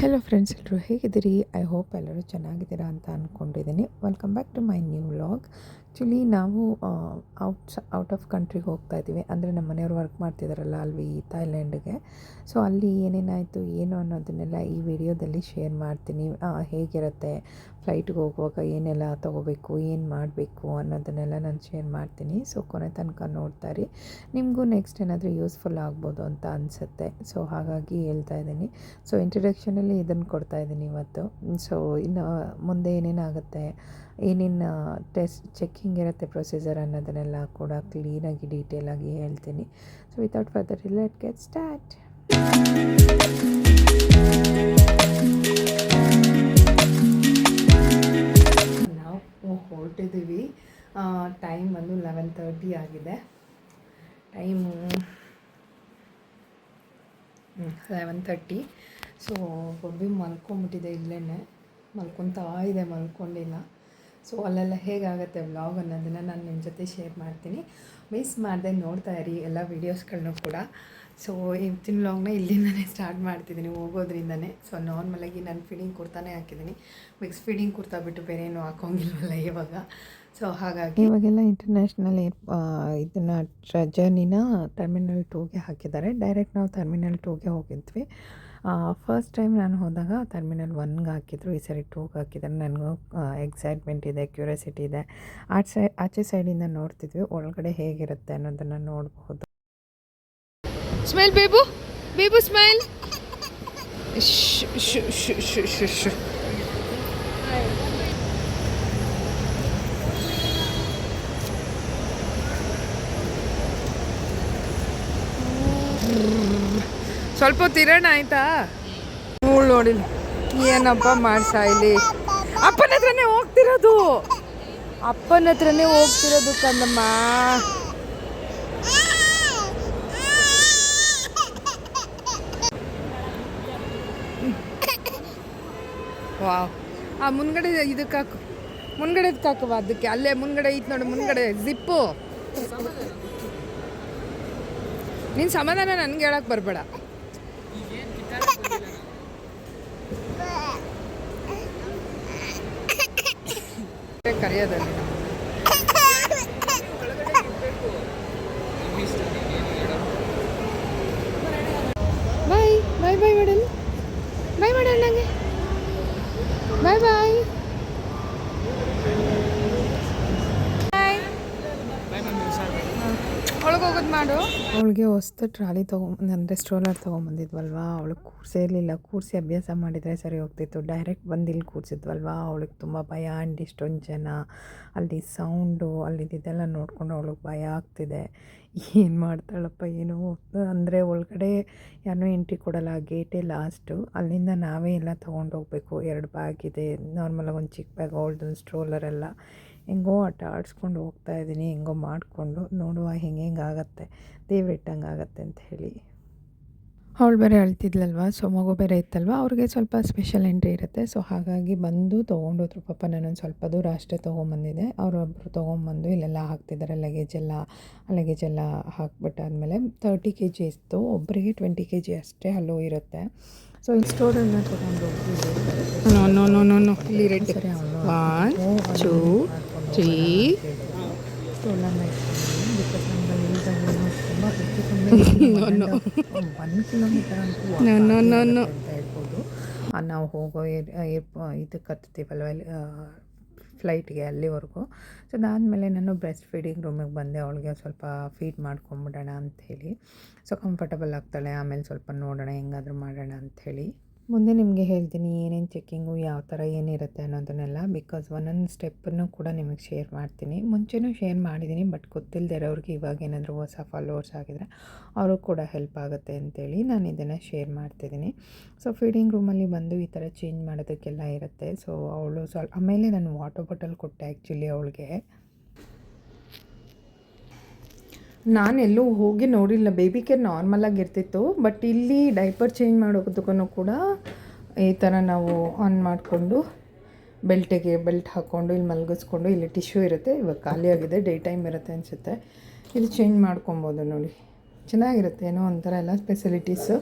Hello friends, ಎಲ್ಲರೂ ಹೇಗಿದ್ದೀರಿ? I hope ಎಲ್ಲರೂ ಚೆನ್ನಾಗಿದ್ದೀರಾ ಅಂತ ಅಂದ್ಕೊಂಡಿದ್ದೀನಿ. Welcome back to my new vlog. Actually ನಾವು ಔಟ್ ಆಫ್ ಕಂಟ್ರಿಗೆ ಹೋಗ್ತಾ ಇದ್ದೀವಿ. ಅಂದರೆ ನಮ್ಮ ಮನೆಯವರು ವರ್ಕ್ ಮಾಡ್ತಿದ್ದಾರಲ್ಲ ಅಲ್ಲಿ ಥೈಲ್ಯಾಂಡ್ಗೆ. ಸೊ ಅಲ್ಲಿ ಏನೇನಾಯಿತು ಏನು ಅನ್ನೋದನ್ನೆಲ್ಲ ಈ ವಿಡಿಯೋದಲ್ಲಿ ಶೇರ್ ಮಾಡ್ತೀನಿ. ಹೇಗಿರುತ್ತೆ, ಫ್ಲೈಟ್ಗೆ ಹೋಗುವಾಗ ಏನೆಲ್ಲ ತೊಗೋಬೇಕು, ಏನು ಮಾಡಬೇಕು ಅನ್ನೋದನ್ನೆಲ್ಲ ನಾನು ಶೇರ್ ಮಾಡ್ತೀನಿ. ಸೊ ಕೊನೆ ತನಕ ನೋಡ್ತಾ ಇರಿ. ನಿಮಗೂ ನೆಕ್ಸ್ಟ್ ಏನಾದರೂ ಯೂಸ್ಫುಲ್ ಆಗ್ಬೋದು ಅಂತ ಅನಿಸುತ್ತೆ. ಸೊ ಹಾಗಾಗಿ ಹೇಳ್ತಾ ಇದ್ದೀನಿ. ಸೊ ಇಂಟ್ರಡಕ್ಷನಲ್ಲಿ ಇದನ್ನು ಕೊಡ್ತಾ ಇದ್ದೀನಿ ಇವತ್ತು. ಸೊ ಇನ್ನು ಮುಂದೆ ಏನೇನಾಗುತ್ತೆ, ಏನೇನು ಚೆಕ್ಕಿಂಗ್ ಇರುತ್ತೆ ಪ್ರೊಸೀಜರ್ ಅನ್ನೋದನ್ನೆಲ್ಲ ಕೂಡ ಕ್ಲೀನಾಗಿ ಡೀಟೇಲಾಗಿ ಹೇಳ್ತೀನಿ. So without further let get start. ನಾವು ಹೊರಟಿದ್ದೀವಿ. ಟೈಮ್ ಬಂದು 11:30 ಆಗಿದೆ. ಟೈಮು 11:30. ಸೊ ಬೊಬ್ಬಿ ಮಲ್ಕೊಂಬಿಟ್ಟಿದೆ, ಇಲ್ಲೇ ಮಲ್ಕೊತಾ ಇದೆ, ಮಲ್ಕೊಂಡಿಲ್ಲ. ಸೊ ಅಲ್ಲೆಲ್ಲ ಹೇಗಾಗುತ್ತೆ ವ್ಲಾಗ್ ಅನ್ನೋದನ್ನು ನಾನು ನಿಮ್ಮ ಜೊತೆ ಶೇರ್ ಮಾಡ್ತೀನಿ. ಮಿಸ್ ಮಾಡದೆ ನೋಡ್ತಾ ಇರಿ ಎಲ್ಲ ವೀಡಿಯೋಸ್ಗಳನ್ನೂ ಕೂಡ. ಸೊ ಇವತ್ತಿನ ವ್ಲಾಗ್ನ ಇಲ್ಲಿಂದನೇ ಸ್ಟಾರ್ಟ್ ಮಾಡ್ತಿದ್ದೀನಿ, ಹೋಗೋದ್ರಿಂದನೇ. ಸೊ ನಾರ್ಮಲಾಗಿ ನಾನು ಫೀಡಿಂಗ್ ಕುರ್ತಾನೇ ಹಾಕಿದ್ದೀನಿ. ಮಿಕ್ಸ್ ಫೀಡಿಂಗ್ ಕುರ್ತಾ ಬಿಟ್ಟು ಬೇರೆ ಏನೂ ಹಾಕೋಂಗಿಲ್ವಲ್ಲ ಇವಾಗ. ಸೊ ಹಾಗಾಗಿ ಇವಾಗೆಲ್ಲ ಇಂಟರ್ನ್ಯಾಷನಲ್ ಇದನ್ನು ಜರ್ನಿನ ಟರ್ಮಿನಲ್ 2ಗೆ ಹಾಕಿದ್ದಾರೆ. ಡೈರೆಕ್ಟ್ ನಾವು ಟರ್ಮಿನಲ್ 2ಗೆ ಹೋಗಿದ್ವಿ. ಫಸ್ಟ್ ಟೈಮ್ ನಾನು ಹೋದಾಗ ಟರ್ಮಿನಲ್ 1ಗೆ ಹಾಕಿದ್ರು, ಈ ಸರಿ 2ಗೆ ಹಾಕಿದ್ದಾರೆ. ನನಗೂ ಎಕ್ಸೈಟ್ಮೆಂಟ್ ಇದೆ, ಕ್ಯೂರಿಯಾಸಿಟಿ ಇದೆ. ಆಚೆ ಸೈಡಿಂದ ನೋಡ್ತಿದ್ವಿ ಒಳಗಡೆ ಹೇಗಿರುತ್ತೆ ಅನ್ನೋದನ್ನು ನೋಡಬಹುದು. ಸ್ಮೈಲ್ ಬೇಬು, ಬೇಬು ಸ್ಮೈಲ್. ಸ್ವಲ್ಪ ತಿರೋಣ ಆಯ್ತಾ? ನೋಡಿ ಏನಪ್ಪ ಮಾಡ್ಸಾ ಇಲ್ಲಿ. ಅಪ್ಪನ ಹತ್ರನೇ ಹೋಗ್ತಿರೋದು, ಕಂದಮ್ಮ. ವಾವ್, ಆ ಮುಂದ್ಗಡೆ ಇದಕ್ಕೆ ಹಾಕು, ಮುಂದ್ಗಡೆ ಹಾಕುವ. ಅದಕ್ಕೆ ಅಲ್ಲೇ ಮುಂದ್ಗಡೆ ಐತೆ ನೋಡು, ಮುಂದ್ಗಡೆ ಜಿಪ್ಪು. ನೀನು ಸಮಾಧಾನ ನನಗೆ ಹೇಳಕ್ಕೆ ಬರಬೇಡ. ಕರೆಯೋದಲ್ಲಿ ಬಾಯ್ ಬಾಯ್ ಬಾಯ್ ಮಾಡಲ್, ಬಾಯ್ ಮಾಡಲ್ ನನಗೆ, ಬಾಯ್ ಬಾಯ್. ಒಳಗೆ ಹೋಗೋದು ಮಾಡು. ಅವಳಿಗೆ ಹೊಸ್ತು ಟ್ರಾಲಿ ಅಂದರೆ ಸ್ಟ್ರೋಲರ್ ತೊಗೊಂಬಂದಿದ್ವಲ್ವ, ಅವಳಿಗೆ ಕೂರಿಸೇ ಇರಲಿಲ್ಲ. ಕೂರಿಸಿ ಅಭ್ಯಾಸ ಮಾಡಿದರೆ ಸರಿ ಹೋಗ್ತಿತ್ತು. ಡೈರೆಕ್ಟ್ ಬಂದು ಇಲ್ಲಿ ಕೂರಿಸಿದ್ವಲ್ವ, ಅವಳಿಗೆ ತುಂಬ ಭಯ. ಆ್ಯಂಡ್ ಇಷ್ಟೊಂದು ಜನ, ಅಲ್ಲಿ ಸೌಂಡು, ಅಲ್ಲಿದ್ದೆಲ್ಲ ನೋಡಿಕೊಂಡು ಅವಳಿಗೆ ಭಯ ಆಗ್ತಿದೆ. ಏನು ಮಾಡ್ತಾಳಪ್ಪ ಏನೋ. ಅಂದರೆ ಒಳಗಡೆ ಯಾರೋ ಎಂಟ್ರಿ ಕೊಡಲ್ಲ, ಗೇಟೇ ಲಾಸ್ಟು. ಅಲ್ಲಿಂದ ನಾವೇ ಎಲ್ಲ ತೊಗೊಂಡೋಗ್ಬೇಕು. 2 ಬ್ಯಾಗ್ ಇದೆ, ನಾರ್ಮಲಾಗಿ ಒಂದು ಚಿಕ್ಕ ಬ್ಯಾಗ್, ಅವಳದೊಂದು ಸ್ಟ್ರೋಲರೆಲ್ಲ. ಹೆಂಗೋ ಆಟ ಆಡಿಸ್ಕೊಂಡು ಹೋಗ್ತಾಯಿದ್ದೀನಿ, ಹೆಂಗೋ ಮಾಡಿಕೊಂಡು. ನೋಡುವ ಹೆಂಗಾಗತ್ತೆ, ದೇವ್ರಿಟ್ಟಂಗೆ ಆಗತ್ತೆ ಅಂತ ಹೇಳಿ. ಅವಳು ಬೇರೆ ಅಳ್ತಿದ್ಲಲ್ವ, ಸೊ ಮಗು ಬೇರೆ ಇತ್ತಲ್ವ, ಅವ್ರಿಗೆ ಸ್ವಲ್ಪ ಸ್ಪೆಷಲ್ ಎಂಟ್ರಿ ಇರುತ್ತೆ. ಸೊ ಹಾಗಾಗಿ ಬಂದು ತೊಗೊಂಡೋದ್ರು. ಪಾಪ ನಾನೊಂದು ಸ್ವಲ್ಪ ದೂರ ಅಷ್ಟೇ ತೊಗೊಂಬಂದಿದ್ದೆ. ಅವರೊಬ್ಬರು ತೊಗೊಂಬಂದು ಇಲ್ಲೆಲ್ಲ ಹಾಕ್ತಿದ್ದಾರೆ ಲಗೇಜೆಲ್ಲ ಹಾಕ್ಬಿಟ್ಟಾದ್ಮೇಲೆ 30 kg ಇತ್ತು. ಒಬ್ಬರಿಗೆ 20 kg ಅಷ್ಟೇ ಅಲ್ಲೋ ಇರುತ್ತೆ. ಸೊ ಈ ಸ್ಟೋರನ್ನು ತೊಗೊಂಡು ಇಲ್ಲಿ ರೆಡ್ 1 2 3 ಸ್ಟೋಲನ್ನು ಇಟ್ಕೊಂಡು, ಬಿಕಾಸ್ ನಮ್ಮಲ್ಲಿ ತುಂಬ ಹೆಚ್ಚು ಕಮ್ಮಿ 1 ಕಿಲೋಮೀಟರ್ ಅಂತೂ ಅಂತ ಹೇಳ್ಬೋದು. ನಾವು ಹೋಗೋ ಇದಕ್ಕೆ ಹತ್ತೀವಲ್ವ ಫ್ಲೈಟ್ಗೆ, ಅಲ್ಲಿವರೆಗೂ. ಸೊ ಅದಾದಮೇಲೆ ನಾನು ಬ್ರೆಸ್ಟ್ ಫೀಡಿಂಗ್ ರೂಮಿಗೆ ಬಂದೆ. ಅವಳಿಗೆ ಸ್ವಲ್ಪ ಫೀಡ್ ಮಾಡ್ಕೊಂಬಿಡೋಣ ಅಂಥೇಳಿ. ಸೊ ಕಂಫರ್ಟಬಲ್ ಆಗ್ತಾಳೆ, ಆಮೇಲೆ ಸ್ವಲ್ಪ ನೋಡೋಣ ಹೆಂಗಾದರೂ ಮಾಡೋಣ ಅಂಥೇಳಿ. ಮುಂದೆ ನಿಮಗೆ ಹೇಳ್ತೀನಿ ಏನೇನು ಚೆಕ್ಕಿಂಗು, ಯಾವ ಥರ ಏನಿರುತ್ತೆ ಅನ್ನೋದನ್ನೆಲ್ಲ. ಬಿಕಾಸ್ ಒಂದೊಂದು ಸ್ಟೆಪ್ಪನ್ನು ಕೂಡ ನಿಮಗೆ ಶೇರ್ ಮಾಡ್ತೀನಿ. ಮುಂಚೆನೂ ಶೇರ್ ಮಾಡಿದ್ದೀನಿ, ಬಟ್ ಗೊತ್ತಿಲ್ಲದೆ ಇರೋರಿಗೆ ಇವಾಗ ಏನಾದರೂ ಹೊಸ ಫಾಲೋವರ್ಸ್ ಆಗಿದ್ರೆ ಅವ್ರಿಗೆ ಕೂಡ ಹೆಲ್ಪ್ ಆಗುತ್ತೆ ಅಂತೇಳಿ ನಾನು ಇದನ್ನು ಶೇರ್ ಮಾಡ್ತಿದ್ದೀನಿ. ಸೊ ಫೀಡಿಂಗ್ ರೂಮಲ್ಲಿ ಬಂದು ಈ ಥರ ಚೇಂಜ್ ಮಾಡೋದಕ್ಕೆಲ್ಲ ಇರುತ್ತೆ. ಸೊ ಅವಳು ಆಮೇಲೆ ನಾನು ವಾಟರ್ ಬಾಟಲ್ ಕೊಟ್ಟೆ ಆ್ಯಕ್ಚುಲಿ ಅವಳಿಗೆ. ನಾನೆಲ್ಲೂ ಹೋಗಿ ನೋಡಿಲ್ಲ, ಬೇಬಿ ಕೇರ್ ನಾರ್ಮಲಾಗಿ ಇರ್ತಿತ್ತು. ಬಟ್ ಇಲ್ಲಿ ಡೈಪರ್ ಚೇಂಜ್ ಮಾಡೋದಕ್ಕೂ ಕೂಡ ಈ ಥರ ನಾವು ಆನ್ ಮಾಡಿಕೊಂಡು ಬೆಲ್ಟ್ ಹಾಕ್ಕೊಂಡು ಇಲ್ಲಿ ಮಲಗಿಸ್ಕೊಂಡು, ಇಲ್ಲಿ ಟಿಶ್ಯೂ ಇರುತ್ತೆ. ಇವಾಗ ಖಾಲಿಯಾಗಿದೆ, ಡೇ ಟೈಮ್ ಇರುತ್ತೆ ಅನಿಸುತ್ತೆ. ಇಲ್ಲಿ ಚೇಂಜ್ ಮಾಡ್ಕೊಬೋದು ನೋಡಿ, ಚೆನ್ನಾಗಿರುತ್ತೆ. ಏನೋ ಒಂಥರ ಎಲ್ಲ ಫೆಸಿಲಿಟೀಸು.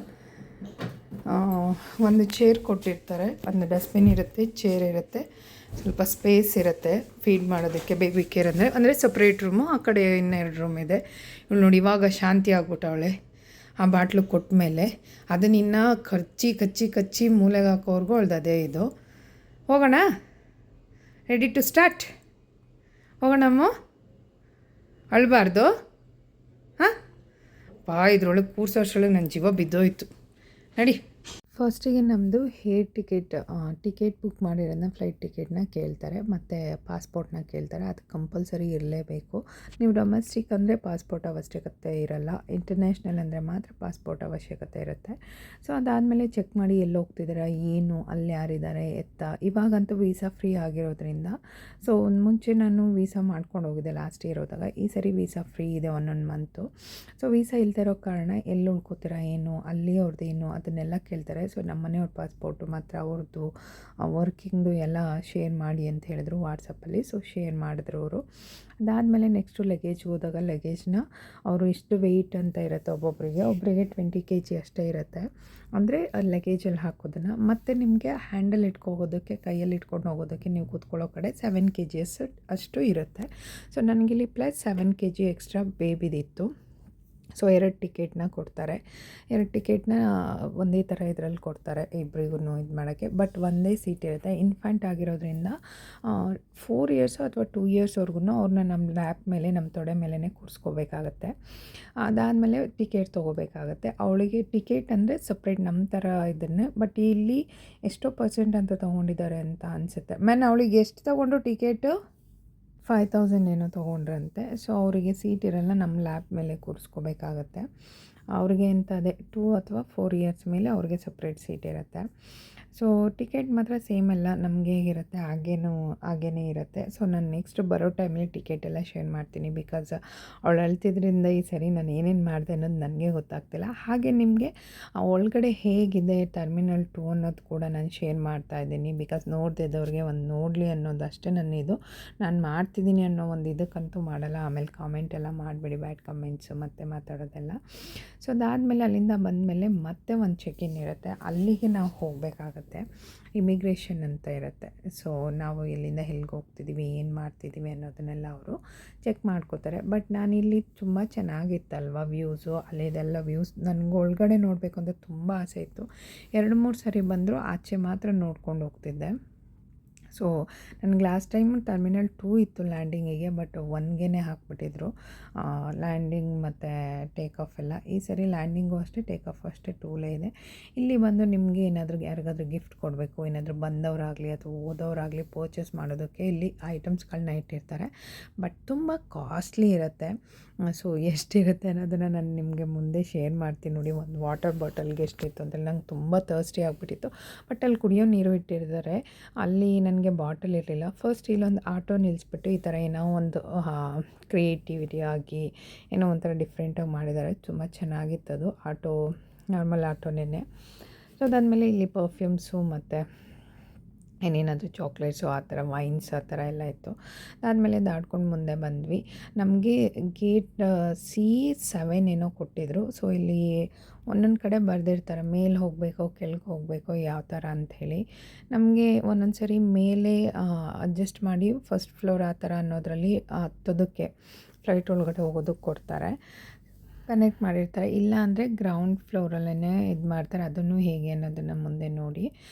ಒಂದು ಚೇರ್ ಕೊಟ್ಟಿರ್ತಾರೆ, ಒಂದು ಡಸ್ಟ್ಬಿನ್ ಇರುತ್ತೆ, ಚೇರ್ ಇರುತ್ತೆ, ಸ್ವಲ್ಪ ಸ್ಪೇಸ್ ಇರುತ್ತೆ ಫೀಡ್ ಮಾಡೋದಕ್ಕೆ. ಬೇಬಿ ಕೇರ್ ಅಂದರೆ ಸಪ್ರೇಟ್ ರೂಮು, ಆ ಕಡೆ ಇನ್ನೆರಡು ರೂಮ್ ಇದೆ. ಇವಳು ನೋಡಿ ಇವಾಗ ಶಾಂತಿ ಆಗ್ಬಿಟ್ಟವಳೆ ಆ ಬಾಟ್ಲು ಕೊಟ್ಟ ಮೇಲೆ. ಅದನ್ನಿನ್ನು ಕಚ್ಚಿ ಮೂಲೆಗೆ ಹಾಕೋರ್ಗೂ ಅದೇ ಇದು. ಹೋಗೋಣ, ರೆಡಿ ಟು ಸ್ಟಾರ್ಟ್, ಹೋಗೋಣಮ್ಮ. ಅಳಬಾರ್ದು ಹಾಂ. ಇದ್ರೊಳಗೆ ಕೂರ್ಸೋಷ್ರೊಳಗೆ ನನ್ನ ಜೀವ ಬಿದ್ದೋಯ್ತು. ನಡಿ. ಫಸ್ಟಿಗೆ ನಮ್ಮದು ಹೇರ್ ಟಿಕೆಟ್ ಬುಕ್ ಮಾಡಿರೋದನ್ನ ಫ್ಲೈಟ್ ಟಿಕೆಟ್ನ ಕೇಳ್ತಾರೆ, ಮತ್ತು ಪಾಸ್ಪೋರ್ಟ್ನ ಕೇಳ್ತಾರೆ. ಅದು ಕಂಪಲ್ಸರಿ ಇರಲೇಬೇಕು. ನೀವು ಡೊಮೆಸ್ಟಿಕ್ ಅಂದರೆ ಪಾಸ್ಪೋರ್ಟ್ ಅವಶ್ಯಕತೆ ಇರಲ್ಲ, ಇಂಟರ್ನ್ಯಾಷನಲ್ ಅಂದರೆ ಮಾತ್ರ ಪಾಸ್ಪೋರ್ಟ್ ಅವಶ್ಯಕತೆ ಇರುತ್ತೆ. ಸೊ ಅದಾದಮೇಲೆ ಚೆಕ್ ಮಾಡಿ ಎಲ್ಲಿ ಹೋಗ್ತಿದ್ದೀರಾ, ಏನು, ಅಲ್ಲಿ ಯಾರಿದ್ದಾರೆ ಎತ್ತ. ಇವಾಗಂತೂ ವೀಸಾ ಫ್ರೀ ಆಗಿರೋದ್ರಿಂದ, ಸೊ ಮುಂಚೆ ನಾನು ವೀಸಾ ಮಾಡ್ಕೊಂಡು ಹೋಗಿದ್ದೆ ಲಾಸ್ಟ್ ಇಯರ್ ಹೋದಾಗ. ಈ ಸರಿ ವೀಸಾ ಫ್ರೀ ಇದೆ 1 ಮಂತು. ಸೊ ವೀಸಾ ಇಲ್ಲದೆ ಇರೋ ಕಾರಣ ಎಲ್ಲಿ ಉಳ್ಕೋತೀರಾ ಏನು, ಅಲ್ಲಿ ಅವ್ರದ್ದು ಏನು, ಅದನ್ನೆಲ್ಲ ಕೇಳ್ತಾರೆ. ಸೊ ನಮ್ಮ ಮನೆಯವ್ರ ಪಾಸ್ಪೋರ್ಟು ಮತ್ತು ಅವ್ರದ್ದು ವರ್ಕಿಂಗ್ದು ಎಲ್ಲ ಶೇರ್ ಮಾಡಿ ಅಂತ ಹೇಳಿದ್ರು ವಾಟ್ಸಪ್ಪಲ್ಲಿ. ಸೊ ಶೇರ್ ಮಾಡಿದ್ರು ಅವರು. ಅದಾದಮೇಲೆ ನೆಕ್ಸ್ಟು ಲಗೇಜ್ ಹೋದಾಗ ಲಗೇಜ್ನ ಅವರು ಎಷ್ಟು ವೆಯ್ಟ್ ಅಂತ ಇರುತ್ತೆ ಒಬ್ಬೊಬ್ಬರಿಗೆ 20 kg ಅಷ್ಟೇ ಇರುತ್ತೆ. ಅಂದರೆ ಲಗೇಜಲ್ಲಿ ಹಾಕೋದನ್ನು. ಮತ್ತು ನಿಮಗೆ ಹ್ಯಾಂಡಲ್ ಇಟ್ಕೋಗೋದಕ್ಕೆ, ಕೈಯಲ್ಲಿ ಇಟ್ಕೊಂಡು ಹೋಗೋದಕ್ಕೆ, ನೀವು ಕೂತ್ಕೊಳ್ಳೋ ಕಡೆ 7 kg ಅಷ್ಟು ಇರುತ್ತೆ. ಸೊ ನನಗಿಲ್ಲಿ ಪ್ಲಸ್ 7 kg ಎಕ್ಸ್ಟ್ರಾ ಬೇಬಿದಿತ್ತು. ಸೊ 2 ಟಿಕೆಟ್ನ ಕೊಡ್ತಾರೆ. 2 ಟಿಕೆಟ್ನ ಒಂದೇ ಥರ ಇದರಲ್ಲಿ ಕೊಡ್ತಾರೆ ಇಬ್ಬರಿಗೂ ಇದು ಮಾಡೋಕ್ಕೆ. ಬಟ್ ಒಂದೇ ಸೀಟ್ ಇರುತ್ತೆ. ಇನ್ಫ್ಯಾಂಟ್ ಆಗಿರೋದ್ರಿಂದ 4 ಇಯರ್ಸು ಅಥವಾ 2 ಇಯರ್ಸ್ವರೆಗೂ ಅವ್ರನ್ನ ನಮ್ಮ ಲ್ಯಾಪ್ ಮೇಲೆ, ನಮ್ಮ ತೊಡೆ ಮೇಲೇ ಕೂರಿಸ್ಕೋಬೇಕಾಗತ್ತೆ. ಅದಾದಮೇಲೆ ಟಿಕೆಟ್ ತೊಗೋಬೇಕಾಗತ್ತೆ. ಅವಳಿಗೆ ಟಿಕೆಟ್ ಅಂದರೆ ಸಪ್ರೇಟ್ ನಮ್ಮ ಥರ ಇದನ್ನೇ, ಬಟ್ ಇಲ್ಲಿ ಎಷ್ಟೋ % ಅಂತ ತೊಗೊಂಡಿದ್ದಾರೆ ಅಂತ ಅನಿಸುತ್ತೆ. ಅವಳಿಗೆ ಎಷ್ಟು ತೊಗೊಂಡ್ರು ಟಿಕೆಟು 5000 ಏನೋ ತೊಗೊಂಡ್ರಂತೆ. ಸೊ ಅವರಿಗೆ ಸೀಟ್ ಇರಲ್ಲ, ನಮ್ಮ ಲ್ಯಾಪ್ ಮೇಲೆ ಕೂರಿಸ್ಕೋಬೇಕಾಗತ್ತೆ. ಅವ್ರಿಗೆ ಅಂತ ಅದೇ 2 ಅಥವಾ 4 ಇಯರ್ಸ್ ಮೇಲೆ ಅವ್ರಿಗೆ ಸಪ್ರೇಟ್ ಸೀಟ್ ಇರುತ್ತೆ. ಸೊ ಟಿಕೆಟ್ ಮಾತ್ರ ಸೇಮ್ ಎಲ್ಲ ನಮಗೆ ಹೇಗಿರುತ್ತೆ ಹಾಗೇ ಇರುತ್ತೆ. ಸೊ ನಾನು ನೆಕ್ಸ್ಟ್ ಬರೋ ಟೈಮಲ್ಲಿ ಟಿಕೆಟ್ ಎಲ್ಲ ಶೇರ್ ಮಾಡ್ತೀನಿ. ಬಿಕಾಸ್ ಅವಳು ಅಳ್ತಿದ್ರಿಂದ ಈ ಸರಿ ನಾನು ಏನೇನು ಮಾಡಿದೆ ಅನ್ನೋದು ನನಗೆ ಗೊತ್ತಾಗ್ತಿಲ್ಲ. ಹಾಗೆ ನಿಮಗೆ ಒಳಗಡೆ ಹೇಗಿದೆ ಟರ್ಮಿನಲ್ 2 ಅನ್ನೋದು ಕೂಡ ನಾನು ಶೇರ್ ಮಾಡ್ತಾಯಿದ್ದೀನಿ. ಬಿಕಾಸ್ ನೋಡ್ದಿದ್ದವ್ರಿಗೆ ಒಂದು ನೋಡಲಿ ಅನ್ನೋದಷ್ಟೇ ನಾನು ಮಾಡ್ತಿದ್ದೀನಿ ಅನ್ನೋ ಒಂದು ಇದಕ್ಕಂತೂ ಮಾಡಲ್ಲ. ಆಮೇಲೆ ಕಾಮೆಂಟ್ ಎಲ್ಲ ಮಾಡಿಬಿಡಿ, ಬ್ಯಾಡ್ ಕಮೆಂಟ್ಸು ಮತ್ತು ಮಾತಾಡೋದೆಲ್ಲ. ಸೊ ಅದಾದಮೇಲೆ ಅಲ್ಲಿಂದ ಬಂದಮೇಲೆ ಮತ್ತೆ ಒಂದು ಚೆಕ್-ಇನ್ ಇರುತ್ತೆ, ಅಲ್ಲಿಗೆ ನಾವು ಹೋಗಬೇಕಾಗತ್ತೆ. ಇಮಿಗ್ರೇಷನ್ ಅಂತ ಇರುತ್ತೆ. ಸೊ ನಾವು ಇಲ್ಲಿಂದ ಎಲ್ಲಿಗೆ ಹೋಗ್ತಿದ್ದೀವಿ, ಏನು ಮಾಡ್ತಿದ್ದೀವಿ ಅನ್ನೋದನ್ನೆಲ್ಲ ಅವರು ಚೆಕ್ ಮಾಡ್ಕೋತಾರೆ. ಬಟ್ ನಾನಿಲ್ಲಿ ತುಂಬ ಚೆನ್ನಾಗಿತ್ತಲ್ವ ವ್ಯೂಸು, ಅಲ್ಲಿದೆಲ್ಲ ವ್ಯೂಸ್ ನನಗೆ ಒಳಗಡೆ ನೋಡಬೇಕು ಅಂತ ತುಂಬ ಆಸೆ ಇತ್ತು. 2-3 ಸರಿ ಬಂದರೂ ಆಚೆ ಮಾತ್ರ ನೋಡ್ಕೊಂಡು ಹೋಗ್ತಿದ್ದೆ. ಸೊ ನನಗೆ ಲಾಸ್ಟ್ ಟೈಮ್ ಟರ್ಮಿನಲ್ 2 ಇತ್ತು ಲ್ಯಾಂಡಿಂಗಿಗೆ, ಬಟ್ 1ಗೆ ಹಾಕ್ಬಿಟ್ಟಿದ್ರು ಲ್ಯಾಂಡಿಂಗ್ ಮತ್ತು ಟೇಕ್ ಆಫ್ ಎಲ್ಲ. ಈ ಸರಿ ಲ್ಯಾಂಡಿಂಗು ಅಷ್ಟೇ, ಟೇಕ್ ಆಫ್ ಅಷ್ಟೇ 2ಲೇ ಇದೆ. ಇಲ್ಲಿ ಬಂದು ನಿಮಗೆ ಯಾರಿಗಾದ್ರೂ ಗಿಫ್ಟ್ ಕೊಡಬೇಕು, ಏನಾದರೂ ಬಂದವರಾಗಲಿ ಅಥವಾ ಹೋದವರಾಗಲಿ ಪರ್ಚೇಸ್ ಮಾಡೋದಕ್ಕೆ ಇಲ್ಲಿ ಐಟಮ್ಸ್ಗಳನ್ನ ಇಟ್ಟಿರ್ತಾರೆ. ಬಟ್ ತುಂಬ ಕಾಸ್ಟ್ಲಿ ಇರುತ್ತೆ. ಸೊ ಎಷ್ಟಿರುತ್ತೆ ಅನ್ನೋದನ್ನು ನಾನು ನಿಮಗೆ ಮುಂದೆ ಶೇರ್ ಮಾಡ್ತೀನಿ ನೋಡಿ. ಒಂದು ವಾಟರ್ ಬಾಟಲ್ಗೆ ಎಷ್ಟಿತ್ತು ಅಂತೇಳಿ ನಂಗೆ ತುಂಬ ಥರ್ಸ್ಟಿ ಆಗಿಬಿಟ್ಟಿತ್ತು. ಬಟ್ ಅಲ್ಲಿ ಕುಡಿಯೋ ನೀರು ಇಟ್ಟಿರ್ತಾರೆ, ಅಲ್ಲಿ ನನಗೆ ಬಾಟಲ್ ಇರಲಿಲ್ಲ. ಫಸ್ಟ್ ಇಲ್ಲೊಂದು ಆಟೋ ನಿಲ್ಲಿಸ್ಬಿಟ್ಟು ಈ ಥರ ಏನೋ ಒಂದು ಕ್ರಿಯೇಟಿವಿಟಿ ಆಗಿ ಏನೋ ಒಂಥರ ಡಿಫ್ರೆಂಟಾಗಿ ಮಾಡಿದ್ದಾರೆ. ತುಂಬ ಚೆನ್ನಾಗಿತ್ತದು ಆಟೋ, ನಾರ್ಮಲ್ ಆಟೋನೇ. ಸೊ ಅದಾದಮೇಲೆ ಇಲ್ಲಿ ಪರ್ಫ್ಯೂಮ್ಸು ಮತ್ತು ಏನೇನಾದರೂ ಚಾಕ್ಲೇಟ್ಸು ಆ ಥರ ವೈನ್ಸ್ ಆ ಥರ ಎಲ್ಲ ಇತ್ತು. ಅದಾದಮೇಲೆ ದಾಟ್ಕೊಂಡು ಮುಂದೆ ಬಂದ್ವಿ. ನಮಗೆ ಗೇಟ್ C7 ಏನೋ ಕೊಟ್ಟಿದ್ದರು. ಸೊ ಇಲ್ಲಿ ಒಂದೊಂದು ಕಡೆ ಬರೆದಿರ್ತಾರೆ ಮೇಲೆ ಹೋಗಬೇಕೋ ಕೆಳಗೆ ಹೋಗಬೇಕೋ ಯಾವ ಥರ ಅಂಥೇಳಿ. ನಮಗೆ ಒಂದೊಂದು ಸರಿ ಮೇಲೆ ಅಡ್ಜಸ್ಟ್ ಮಾಡಿ ಫಸ್ಟ್ ಫ್ಲೋರ್ ಆ ಥರ ಅನ್ನೋದರಲ್ಲಿ ಹತ್ತೋದಕ್ಕೆ ಫ್ಲೈಟ್ ಒಳಗಡೆ ಹೋಗೋದಕ್ಕೆ ಕೊಡ್ತಾರೆ, ಕನೆಕ್ಟ್ ಮಾಡಿರ್ತಾರೆ. ಇಲ್ಲ ಅಂದರೆ ಗ್ರೌಂಡ್ ಫ್ಲೋರಲ್ಲೇ ಇದು ಮಾಡ್ತಾರೆ. ಅದನ್ನು ಹೇಗೆ ಅನ್ನೋದನ್ನು ಮುಂದೆ ನೋಡಿ.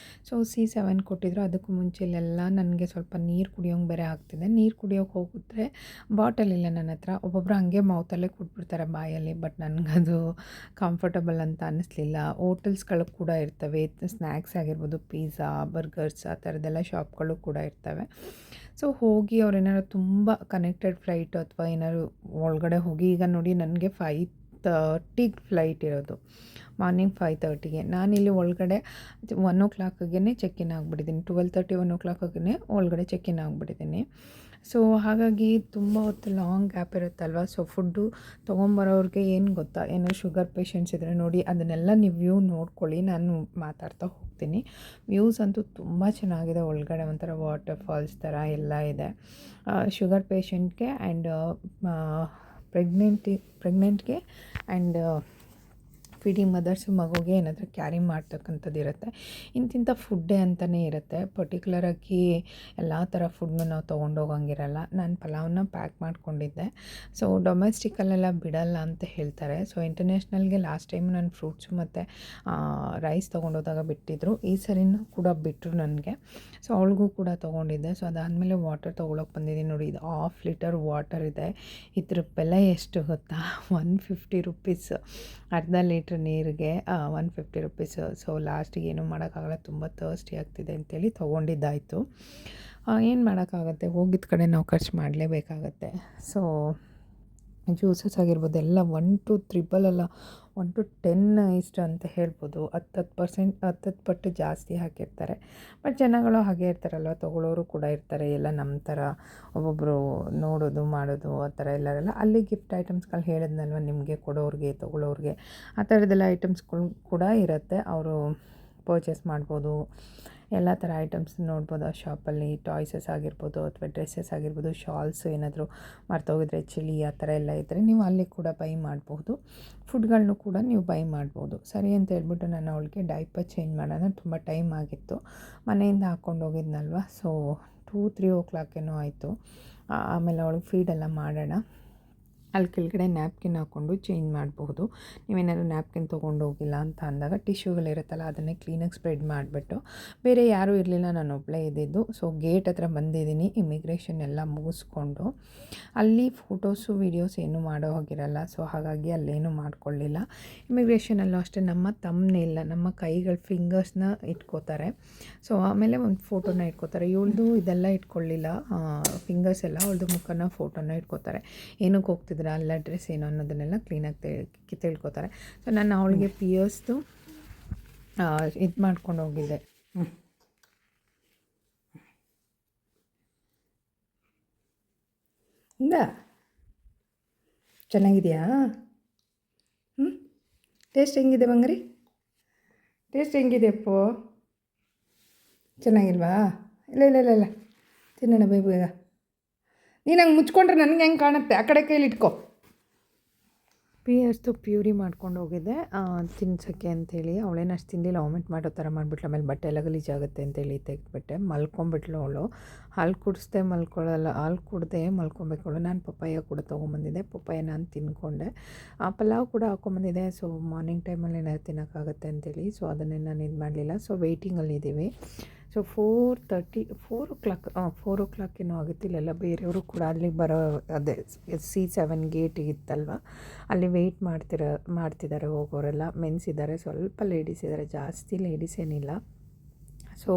ಸೊ C7 ಕೊಟ್ಟಿದ್ರು. ಅದಕ್ಕೂ ಮುಂಚೆ ಇಲ್ಲೆಲ್ಲ ನನಗೆ ಸ್ವಲ್ಪ ನೀರು ಕುಡಿಯೋಂಗೆ ಬೇರೆ ಆಗ್ತಿದೆ. ನೀರು ಕುಡಿಯೋಕೆ ಹೋಗಿದ್ರೆ ಬಾಟಲ್ ಇಲ್ಲ ನನ್ನ ಹತ್ರ. ಒಬ್ಬೊಬ್ಬರು ಹಂಗೆ ಮೌತಲ್ಲೇ ಕೊಟ್ಬಿಡ್ತಾರೆ ಬಾಯಲ್ಲಿ. ಬಟ್ ನನಗದು ಕಂಫರ್ಟಬಲ್ ಅಂತ ಅನ್ನಿಸ್ಲಿಲ್ಲ. ಹೋಟೆಲ್ಸ್ಗಳು ಕೂಡ ಇರ್ತವೆ, ಸ್ನ್ಯಾಕ್ಸ್ ಆಗಿರ್ಬೋದು, ಪಿಜ್ಜಾ, ಬರ್ಗರ್ಸ್ ಆ ಥರದ್ದೆಲ್ಲ ಶಾಪ್ಗಳು ಕೂಡ ಇರ್ತವೆ. ಸೊ ಹೋಗಿ ಅವ್ರೇನಾದ್ರು ತುಂಬ ಕನೆಕ್ಟೆಡ್ ಫ್ಲೈಟು ಅಥವಾ ಏನಾದ್ರು ಒಳಗಡೆ ಹೋಗಿ, ಈಗ ನೋಡಿ ನನಗೆ 5:30 ಫ್ಲೈಟ್ ಇರೋದು, ಮಾರ್ನಿಂಗ್ 5:30ಗೆ. ನಾನಿಲ್ಲಿ ಒಳಗಡೆ 1 o'clockಗೆ ಚೆಕ್-ಇನ್ ಆಗಿಬಿಟ್ಟಿದ್ದೀನಿ. 12:30 1 o'clockಗೆ ಒಳಗಡೆ ಚೆಕ್-ಇನ್ ಆಗಿಬಿಟ್ಟಿದ್ದೀನಿ. ಸೊ ಹಾಗಾಗಿ ತುಂಬ ಹೊತ್ತು ಲಾಂಗ್ ಗ್ಯಾಪ್ ಇರುತ್ತಲ್ವ. ಸೊ ಫುಡ್ಡು ತೊಗೊಂಬರೋರಿಗೆ ಏನು ಗೊತ್ತಾ, ಏನೋ ಶುಗರ್ ಪೇಷಂಟ್ಸ್ ಇದ್ದರೆ ನೋಡಿ ಅದನ್ನೆಲ್ಲ ನೀವು ವ್ಯೂ ನೋಡ್ಕೊಳ್ಳಿ, ನಾನು ಮಾತಾಡ್ತಾ ಹೋಗ್ತೀನಿ. ವ್ಯೂಸ್ ಅಂತೂ ತುಂಬ ಚೆನ್ನಾಗಿದೆ. ಒಳಗಡೆ ಒಂಥರ ವಾಟರ್ ಫಾಲ್ಸ್ ಥರ ಎಲ್ಲ ಇದೆ. ಶುಗರ್ ಪೇಷಂಟ್ಗೆ ಆ್ಯಂಡ್ ಪ್ರೆಗ್ನೆಂಟ್ಗೆ ಆ್ಯಂಡ್ ಫೀಡಿಂಗ್ ಮದರ್ಸು ಮಗುಗೆ ಏನಾದರೂ ಕ್ಯಾರಿ ಮಾಡ್ತಕ್ಕಂಥದ್ದು ಇರುತ್ತೆ. ಇಂತಿಂಥ ಫುಡ್ಡೇ ಅಂತಲೇ ಇರುತ್ತೆ. ಪರ್ಟಿಕ್ಯುಲರಾಗಿ ಎಲ್ಲ ಥರ ಫುಡ್ನು ನಾವು ತೊಗೊಂಡೋಗಂಗಿರಲ್ಲ. ನಾನು ಪಲಾವ್ನ ಪ್ಯಾಕ್ ಮಾಡ್ಕೊಂಡಿದ್ದೆ. ಸೊ ಡೊಮೆಸ್ಟಿಕಲ್ಲೆಲ್ಲ ಬಿಡಲ್ಲ ಅಂತ ಹೇಳ್ತಾರೆ. ಸೊ ಇಂಟರ್ನ್ಯಾಷನಲ್ಗೆ ಲಾಸ್ಟ್ ಟೈಮ್ ನಾನು ಫ್ರೂಟ್ಸು ಮತ್ತು ರೈಸ್ ತೊಗೊಂಡೋದಾಗ ಬಿಟ್ಟಿದ್ದರು. ಈ ಸರಿನೂ ಕೂಡ ಬಿಟ್ಟರು ನನಗೆ. ಸೊ ಅವಳಿಗೂ ಕೂಡ ತೊಗೊಂಡಿದ್ದೆ. ಸೊ ಅದಾದಮೇಲೆ ವಾಟರ್ ತೊಗೊಳಕ್ಕೆ ಬಂದಿದ್ದೀನಿ. ನೋಡಿ, ಇದು 1/2 ಲೀಟರ್ ವಾಟರ್ ಇದೆ. ಇದ್ರ ಬೆಲೆ ಎಷ್ಟು ಗೊತ್ತಾ? 150 ರುಪೀಸ್. ಅರ್ಧ ಲೀಟ್ರ್ ನೀರಿಗೆ 150 ರುಪೀಸ್. ಸೊ ಲಾಸ್ಟಿಗೆ ಏನೂ ಮಾಡೋಕ್ಕಾಗಲ್ಲ, ತುಂಬ ಥರ್ಸ್ಟಿ ಆಗ್ತಿದೆ ಅಂತೇಳಿ ತೊಗೊಂಡಿದ್ದಾಯಿತು. ಏನು ಮಾಡೋಕ್ಕಾಗತ್ತೆ, ಹೋಗಿದ್ದ ಕಡೆ ನಾವು ಖರ್ಚು ಮಾಡಲೇಬೇಕಾಗತ್ತೆ. ಸೊ ಜ್ಯೂಸಸ್ ಆಗಿರ್ಬೋದು ಎಲ್ಲ 1 to 3 ಅಲ್ಲ, 1 to 10 ಇಷ್ಟು ಅಂತ ಹೇಳ್ಬೋದು. 10% 10 ಪಟ್ಟು ಜಾಸ್ತಿ ಹಾಕಿರ್ತಾರೆ. ಬಟ್ ಜನಗಳು ಹಾಗೆ ಇರ್ತಾರಲ್ವ, ತೊಗೊಳ್ಳೋರು ಕೂಡ ಇರ್ತಾರೆ. ಎಲ್ಲ ನಮ್ಮ ಥರ ಒಬ್ಬೊಬ್ಬರು ನೋಡೋದು ಮಾಡೋದು ಆ ಥರ ಎಲ್ಲರೆಲ್ಲ. ಅಲ್ಲಿ ಗಿಫ್ಟ್ ಐಟಮ್ಸ್ಗಳು ಹೇಳಿದ್ನಲ್ವ, ನಿಮಗೆ ಕೊಡೋರಿಗೆ ತೊಗೊಳ್ಳೋರಿಗೆ ಆ ಥರದ್ದೆಲ್ಲ ಐಟಮ್ಸ್ಗಳು ಕೂಡ ಇರುತ್ತೆ. ಅವರು ಪರ್ಚೇಸ್ ಮಾಡ್ಬೋದು. ಎಲ್ಲ ಥರ ಐಟಮ್ಸ್ ನೋಡ್ಬೋದು ಆ ಶಾಪಲ್ಲಿ. ಟಾಯ್ಸಸ್ ಆಗಿರ್ಬೋದು ಅಥವಾ ಡ್ರೆಸ್ಸಸ್ ಆಗಿರ್ಬೋದು, ಶಾಲ್ಸ್ ಏನಾದರೂ ಮರ್ತೋಗಿದ್ರೆ, ಚಿಲಿ ಆ ಥರ ಎಲ್ಲ ಇದ್ದರೆ ನೀವು ಅಲ್ಲಿ ಕೂಡ ಬೈ ಮಾಡ್ಬೋದು. ಫುಡ್ಗಳನ್ನೂ ಕೂಡ ನೀವು ಬೈ ಮಾಡ್ಬೋದು. ಸರಿ ಅಂತ ಹೇಳ್ಬಿಟ್ಟು ನಾನು ಅವಳಿಗೆ ಡೈಪರ್ ಚೇಂಜ್ ಮಾಡೋಣ, ತುಂಬ ಟೈಮ್ ಆಗಿತ್ತು. ಮನೆಯಿಂದ ಹಾಕ್ಕೊಂಡು ಹೋಗಿದ್ನಲ್ವ, ಸೊ 2-3 ಓ ಕ್ಲಾಕ್ ಏನೋ ಆಯಿತು. ಆಮೇಲೆ ಅವಳಿಗೆ ಫೀಡೆಲ್ಲ ಮಾಡೋಣ. ಅಲ್ಲಿ ಕೆಳಗಡೆ ನ್ಯಾಪ್ಕಿನ್ ಹಾಕ್ಕೊಂಡು ಚೇಂಜ್ ಮಾಡಬಹುದು. ನೀವೇನಾದ್ರು ನ್ಯಾಪ್ಕಿನ್ ತೊಗೊಂಡೋಗಿಲ್ಲ ಅಂತ ಅಂದಾಗ ಟಿಶ್ಯೂಗಳಿರುತ್ತಲ್ಲ, ಅದನ್ನೇ ಕ್ಲೀನಾಗಿ ಸ್ಪ್ರೆಡ್ ಮಾಡಿಬಿಟ್ಟು, ಬೇರೆ ಯಾರೂ ಇರಲಿಲ್ಲ, ನಾನು ಒಬ್ಬಳೇ ಇದ್ದಿದ್ದು. ಸೊ ಗೇಟ್ ಹತ್ರ ಬಂದಿದ್ದೀನಿ, ಇಮಿಗ್ರೇಷನ್ ಎಲ್ಲ ಮುಗಿಸ್ಕೊಂಡು. ಅಲ್ಲಿ ಫೋಟೋಸು ವೀಡಿಯೋಸ್ ಏನೂ ಮಾಡೋ ಹೋಗಿರಲ್ಲ. ಸೊ ಹಾಗಾಗಿ ಅಲ್ಲೇನೂ ಮಾಡ್ಕೊಳ್ಳಿಲ್ಲ. ಇಮಿಗ್ರೇಷನಲ್ಲೂ ಅಷ್ಟೇ ನಮ್ಮ ತಮ್ಮನೇಲ, ನಮ್ಮ ಕೈಗಳ ಫಿಂಗರ್ಸ್ನ ಇಟ್ಕೋತಾರೆ. ಸೊ ಆಮೇಲೆ ಒಂದು ಫೋಟೋನ ಇಟ್ಕೋತಾರೆ. ಇವಳ್ದು ಇದೆಲ್ಲ ಇಟ್ಕೊಳ್ಳಿಲ್ಲ, ಫಿಂಗರ್ಸ್ ಎಲ್ಲ, ಅವಳದು ಮುಖನ ಫೋಟೋನ ಇಟ್ಕೋತಾರೆ. ಏನಕ್ಕೆ ಹೋಗ್ತಿದ್ರೆ ಅಲ್ಲಿ ಅಡ್ರೆಸ್ ಏನು ಅನ್ನೋದನ್ನೆಲ್ಲ ಕ್ಲೀನಾಗಿ ತಿಳ್ಕೊತಾರೆ. ಸೊ ನಾನು ಅವಳಿಗೆ ಪಿಯರ್ಸ್ದು ಇದು ಮಾಡ್ಕೊಂಡು ಹೋಗಿದ್ದೆ. ಇಂದ ಚೆನ್ನಾಗಿದೆಯಾ? ಟೇಸ್ಟ್ ಹೆಂಗಿದೆ ಬಂಗಾರಿ? ಟೇಸ್ಟ್ ಹೆಂಗಿದೆ ಅಪ್ಪು? ಚೆನ್ನಾಗಿಲ್ವಾ? ಇಲ್ಲ ಇಲ್ಲ ಇಲ್ಲ ಇಲ್ಲ, ತಿನ್ನೋಣ ಬೇಗ. ನೀನು ಹಂಗೆ ಮುಚ್ಕೊಂಡ್ರೆ ನನಗೆ ಹೆಂಗೆ ಕಾಣುತ್ತೆ? ಆ ಕಡೆ ಕೈಲಿ ಇಟ್ಕೊ. ಪಿಯರ್ಸ್ದು ಪ್ಯೂರಿ ಮಾಡ್ಕೊಂಡು ಹೋಗಿದ್ದೆ ತಿನ್ಸೋಕ್ಕೆ ಅಂಥೇಳಿ. ಅವಳೇನು ಅಷ್ಟು ತಿಂದಿಲ್ಲ, ವಾಮಿಟ್ ಮಾಡೋ ಥರ ಮಾಡಿಬಿಟ್ಲು. ಆಮೇಲೆ ಬಟ್ಟೆ ಎಲ್ಲ ಗಲೀಜಾಗುತ್ತೆ ಅಂತೇಳಿ ತೆಗೆದ್ಬಿಟ್ಟೆ. ಮಲ್ಕೊಂಬಿಟ್ಲು ಅವಳು. ಹಾಲು ಕುಡಿಸ್ದೆ ಮಲ್ಕೊಳ್ಳಲ್ಲ, ಹಾಲು ಕುಡ್ದೆ ಮಲ್ಕೊಬೇಕು ಅವಳು. ನಾನು ಪಪ್ಪಾಯ ಕೂಡ ತೊಗೊಂಬಂದಿದ್ದೆ, ಪಪ್ಪಾಯ ನಾನು ತಿನ್ಕೊಂಡೆ. ಪಲಾವ್ ಕೂಡ ಹಾಕ್ಕೊಂಬಂದಿದ್ದೆ. ಸೊ ಮಾರ್ನಿಂಗ್ ಟೈಮಲ್ಲಿ ಏನಾದ್ರು ತಿನ್ನೋಕ್ಕಾಗತ್ತೆ ಅಂತೇಳಿ, ಸೊ ಅದನ್ನೇ ನಾನು ಇದು ಮಾಡಲಿಲ್ಲ. ಸೊ ವೆಯ್ಟಿಂಗಲ್ಲಿದ್ದೀವಿ. ಸೊ 4 ಓ ಕ್ಲಾಕ್ ಏನೋ ಆಗುತ್ತೆ. ಇಲ್ಲೆಲ್ಲ ಬೇರೆಯವರು ಕೂಡ ಅಲ್ಲಿಗೆ ಬರೋ, ಅದೇ C7 ಗೇಟ್ ಇತ್ತಲ್ವ, ಅಲ್ಲಿ ವೆಯ್ಟ್ ಮಾಡ್ತಿದ್ದಾರೆ ಹೋಗೋರೆಲ್ಲ. ಮೆನ್ಸ್ ಇದ್ದಾರೆ, ಸ್ವಲ್ಪ ಲೇಡೀಸ್ ಇದ್ದಾರೆ, ಜಾಸ್ತಿ ಲೇಡೀಸ್ ಏನಿಲ್ಲ. ಸೊ